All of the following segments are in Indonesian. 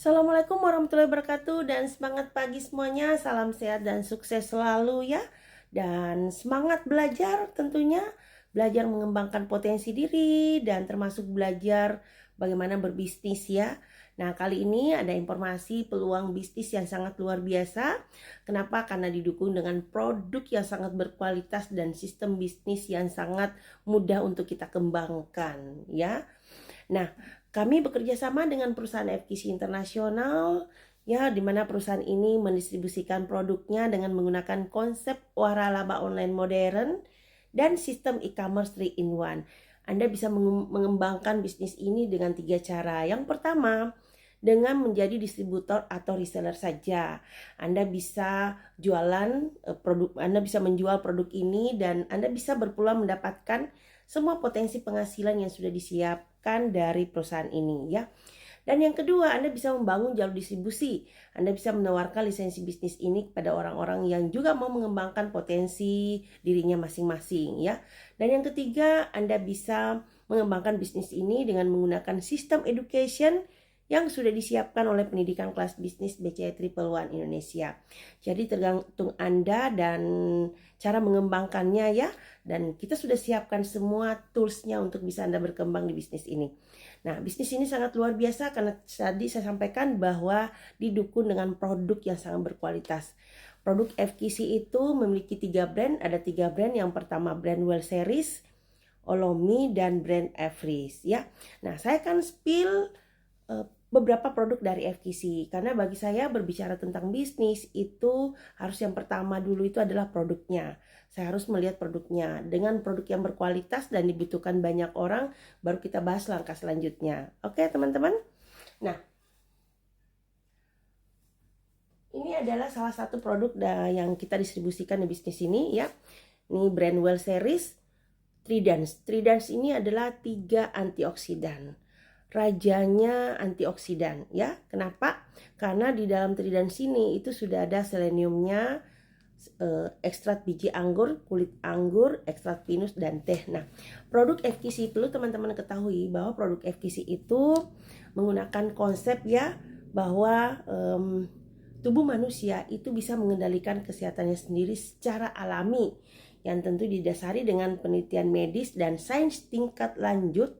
Assalamualaikum warahmatullahi wabarakatuh dan semangat pagi semuanya. Salam sehat dan sukses selalu ya. Dan semangat belajar tentunya. Belajar mengembangkan potensi diri dan termasuk belajar bagaimana berbisnis ya. Nah, kali ini ada informasi peluang bisnis yang sangat luar biasa. Kenapa? Karena didukung dengan produk yang sangat berkualitas dan sistem bisnis yang sangat mudah untuk kita kembangkan ya. Nah, kami bekerja sama dengan perusahaan FKC Internasional ya, di mana perusahaan ini mendistribusikan produknya dengan menggunakan konsep waralaba online modern dan sistem e-commerce 3 in 1. Anda bisa mengembangkan bisnis ini dengan 3 cara. Yang pertama, dengan menjadi distributor atau reseller saja. Anda bisa Anda bisa menjual produk ini dan Anda bisa berpeluang mendapatkan semua potensi penghasilan yang sudah disiapkan dari perusahaan ini ya. Dan yang kedua, Anda bisa membangun jalur distribusi. Anda bisa menawarkan lisensi bisnis ini kepada orang-orang yang juga mau mengembangkan potensi dirinya masing-masing ya. Dan yang ketiga, Anda bisa mengembangkan bisnis ini dengan menggunakan sistem education yang sudah disiapkan oleh pendidikan kelas bisnis BCI 111 Indonesia. Jadi tergantung Anda dan cara mengembangkannya ya. Dan kita sudah siapkan semua toolsnya untuk bisa Anda berkembang di bisnis ini. Nah, bisnis ini sangat luar biasa karena tadi saya sampaikan bahwa didukung dengan produk yang sangat berkualitas. Produk FKC itu memiliki 3 brand, ada 3 brand. Yang pertama brand Well Series, Olomi, dan brand Everest ya. Nah, saya akan spill beberapa produk dari FKC karena bagi saya berbicara tentang bisnis itu harus yang pertama dulu itu adalah produknya. Saya harus melihat produknya. Dengan produk yang berkualitas dan dibutuhkan banyak orang, baru kita bahas langkah selanjutnya. Oke, teman-teman? Nah, ini adalah salah satu produk yang kita distribusikan di bisnis ini ya. Ini brand Well Series Tridance. Tridance ini adalah 3 antioksidan. Rajanya antioksidan ya. Kenapa? Karena di dalam Tridance ini itu sudah ada seleniumnya, ekstrak biji anggur, kulit anggur, ekstrak pinus, dan teh. Nah, produk FKC perlu teman-teman ketahui bahwa produk FKC itu menggunakan konsep ya bahwa tubuh manusia itu bisa mengendalikan kesehatannya sendiri secara alami yang tentu didasari dengan penelitian medis dan sains tingkat lanjut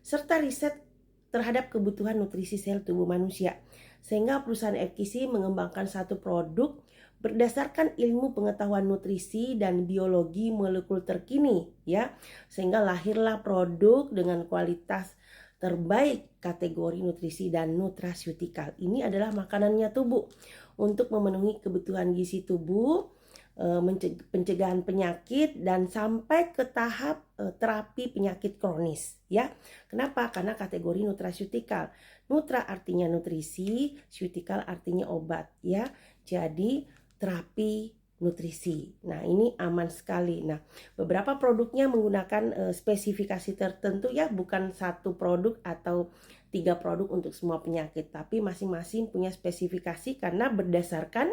serta riset terhadap kebutuhan nutrisi sel tubuh manusia. Sehingga perusahaan FKC mengembangkan satu produk berdasarkan ilmu pengetahuan nutrisi dan biologi molekul terkini ya, sehingga lahirlah produk dengan kualitas terbaik kategori nutrisi dan nutraceuticals. Ini adalah makanannya tubuh untuk memenuhi kebutuhan gizi tubuh, pencegahan penyakit dan sampai ke tahap terapi penyakit kronis ya. Kenapa? Karena kategori nutraceuticals. Nutra artinya nutrisi, ceuticals artinya obat ya. Jadi terapi nutrisi. Nah, ini aman sekali. Nah, beberapa produknya menggunakan spesifikasi tertentu ya, bukan satu produk atau 3 produk untuk semua penyakit, tapi masing-masing punya spesifikasi karena berdasarkan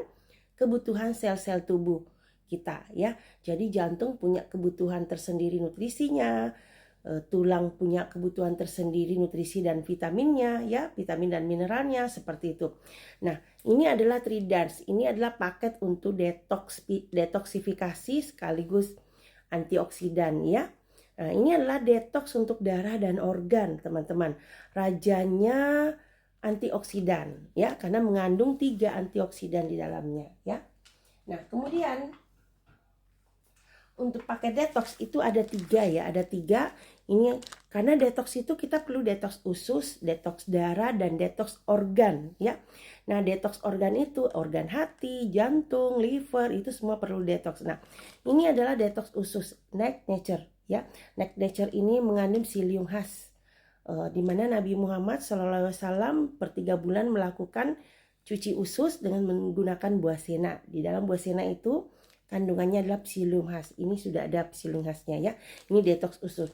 kebutuhan sel-sel tubuh kita ya. Jadi jantung punya kebutuhan tersendiri nutrisinya, tulang punya kebutuhan tersendiri nutrisi dan vitaminnya ya, vitamin dan mineralnya seperti itu. Nah, ini adalah Tridance. Ini adalah paket untuk detoksifikasi sekaligus antioksidan ya. Nah, ini adalah detox untuk darah dan organ, teman-teman. Rajanya antioksidan ya, karena mengandung 3 antioksidan di dalamnya ya. Nah, kemudian untuk pakai detox itu ada 3 ya, ada 3. Ini karena detox itu kita perlu detox usus, detox darah, dan detox organ ya. Nah, detox organ itu organ hati, jantung, liver itu semua perlu detox. Nah, ini adalah detox usus Neck Nature ya. Neck Nature ini mengandung psyllium khas, di mana Nabi Muhammad SAW per 3 bulan melakukan cuci usus dengan menggunakan buah sena. Di dalam buah sena itu kandungannya adalah psyllium khas. Ini sudah ada psyllium khasnya ya. Ini detox usus.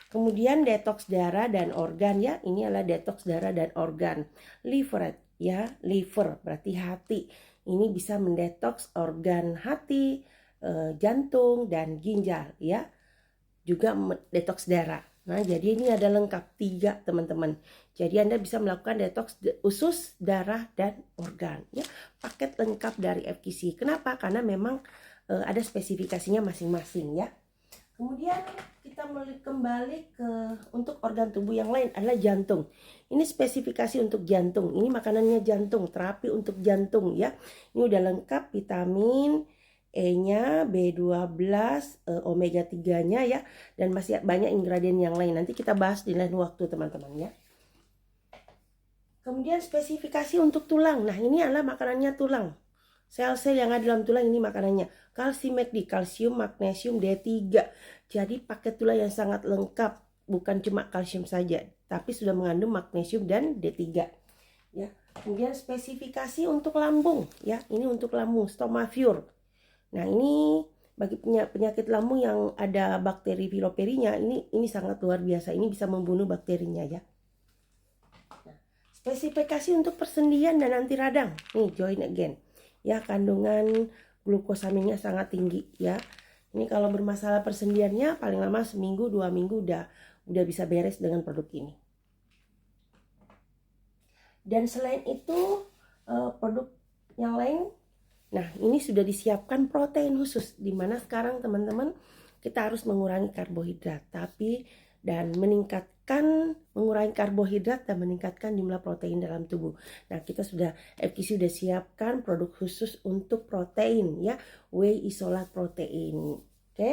Kemudian detox darah dan organ ya. Ini adalah detox darah dan organ. Liver ya, liver berarti hati. Ini bisa mendetoks organ hati, jantung, dan ginjal ya. Juga detox darah. Nah, jadi ini ada lengkap 3 teman-teman. Jadi Anda bisa melakukan detox usus, darah, dan organ ya. Paket lengkap dari FQC. Kenapa? Karena memang ada spesifikasinya masing-masing ya. Kemudian kita kembali ke untuk organ tubuh yang lain adalah jantung. Ini spesifikasi untuk jantung. Ini makanannya jantung, terapi untuk jantung ya. Ini udah lengkap vitamin E-nya, B12, omega 3-nya ya, dan masih banyak ingredient yang lain. Nanti kita bahas di lain waktu teman-teman ya. Kemudian spesifikasi untuk tulang. Nah, ini adalah makanannya tulang. Sel-sel yang ada dalam tulang ini makanannya. Kalsium, kalsium, magnesium, D3. Jadi paket tulang yang sangat lengkap. Bukan cuma kalsium saja, tapi sudah mengandung magnesium dan D3. Ya. Kemudian spesifikasi untuk lambung. Ya, ini untuk lambung, Stomafure. Nah, ini bagi penyakit lambung yang ada bakteri piloperinya, ini sangat luar biasa. Ini bisa membunuh bakterinya ya. Nah, spesifikasi untuk persendian dan anti radang. Nih, join again. Ya, kandungan glukosaminnya sangat tinggi ya. Ini kalau bermasalah persendiannya paling lama seminggu 2 minggu udah bisa beres dengan produk ini. Dan selain itu produk yang lain, nah ini sudah disiapkan protein khusus, dimana sekarang teman-teman kita harus mengurangi karbohidrat dan mengurangi karbohidrat dan meningkatkan jumlah protein dalam tubuh. Nah, kita FQC sudah siapkan produk khusus untuk protein ya, whey isolate protein. Oke.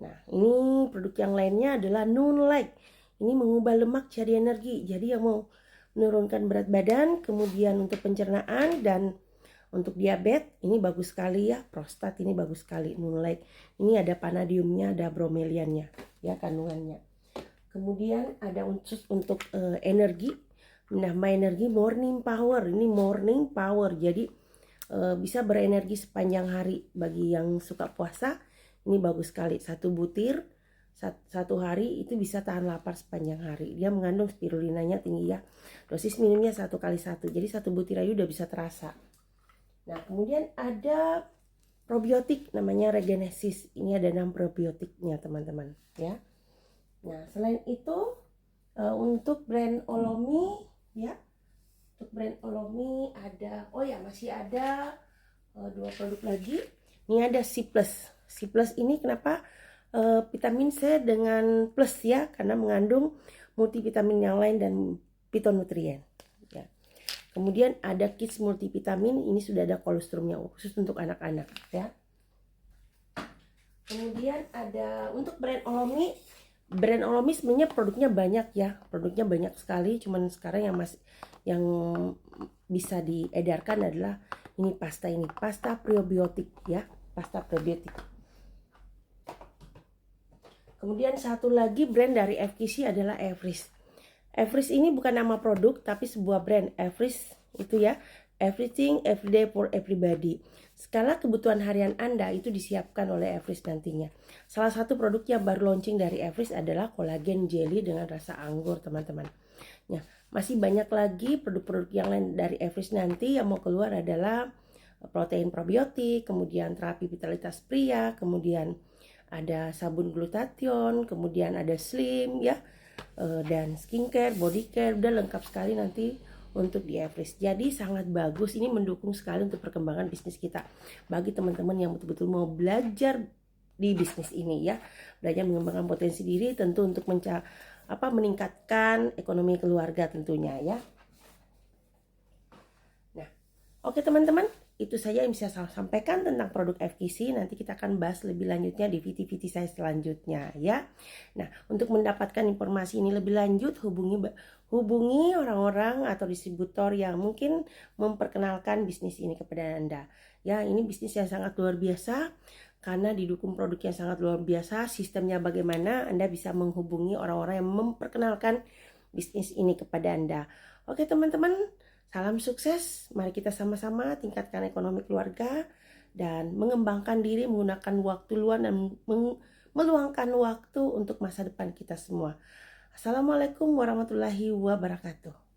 Nah, ini produk yang lainnya adalah Nunlike. Ini mengubah lemak jadi energi. Jadi yang mau menurunkan berat badan, kemudian untuk pencernaan dan untuk diabetes ini bagus sekali ya. Prostat ini bagus sekali Nunlike. Ini ada vanadiumnya, ada bromeliannya ya kandungannya. Kemudian ada unsur untuk energi, menambah energi, morning power. Ini morning power. Jadi bisa berenergi sepanjang hari. Bagi yang suka puasa ini bagus sekali. 1 butir satu hari itu bisa tahan lapar sepanjang hari. Dia mengandung spirulinanya tinggi ya. Dosis minumnya 1 kali 1. Jadi 1 butir aja udah bisa terasa. Nah, kemudian ada probiotik namanya Regenesis. Ini ada 6 probiotiknya teman-teman ya. Nah, selain itu untuk brand Olomi ya. Untuk brand Olomi ada masih ada 2 produk lagi. Ini ada C+. C+ ini kenapa vitamin C dengan plus ya, karena mengandung multivitamin yang lain dan fitonutrien ya. Kemudian ada Kids multivitamin, ini sudah ada kolostrumnya khusus untuk anak-anak ya. Kemudian ada untuk brand Olomi sebenarnya produknya banyak ya, produknya banyak sekali. Cuman sekarang yang bisa diedarkan adalah ini pasta probiotik ya, pasta probiotik. Kemudian satu lagi brand dari FQC adalah Everest. Everest ini bukan nama produk tapi sebuah brand. Everest itu ya, everything everyday for everybody. Skala kebutuhan harian Anda itu disiapkan oleh Everest nantinya. Salah satu produk yang baru launching dari Everest adalah kolagen jelly dengan rasa anggur teman-teman. Nah, masih banyak lagi produk-produk yang lain dari Everest nanti. Yang mau keluar adalah protein probiotik, kemudian terapi vitalitas pria, kemudian ada sabun glutathione, kemudian ada slim ya, dan skincare, body care, udah lengkap sekali nanti untuk di Everest. Jadi sangat bagus, ini mendukung sekali untuk perkembangan bisnis kita. Bagi teman-teman yang betul-betul mau belajar di bisnis ini ya, belajar mengembangkan potensi diri tentu untuk meningkatkan ekonomi keluarga tentunya ya. Nah, oke teman-teman, itu saja yang bisa saya sampaikan tentang produk FQC. Nanti kita akan bahas lebih lanjutnya di video-video saya selanjutnya ya. Nah, untuk mendapatkan informasi ini lebih lanjut, hubungi orang-orang atau distributor yang mungkin memperkenalkan bisnis ini kepada Anda. Ya, ini bisnis yang sangat luar biasa karena didukung produk yang sangat luar biasa. Sistemnya bagaimana, Anda bisa menghubungi orang-orang yang memperkenalkan bisnis ini kepada Anda. Oke teman-teman, salam sukses, mari kita sama-sama tingkatkan ekonomi keluarga dan mengembangkan diri menggunakan waktu luang dan meluangkan waktu untuk masa depan kita semua. Assalamualaikum warahmatullahi wabarakatuh.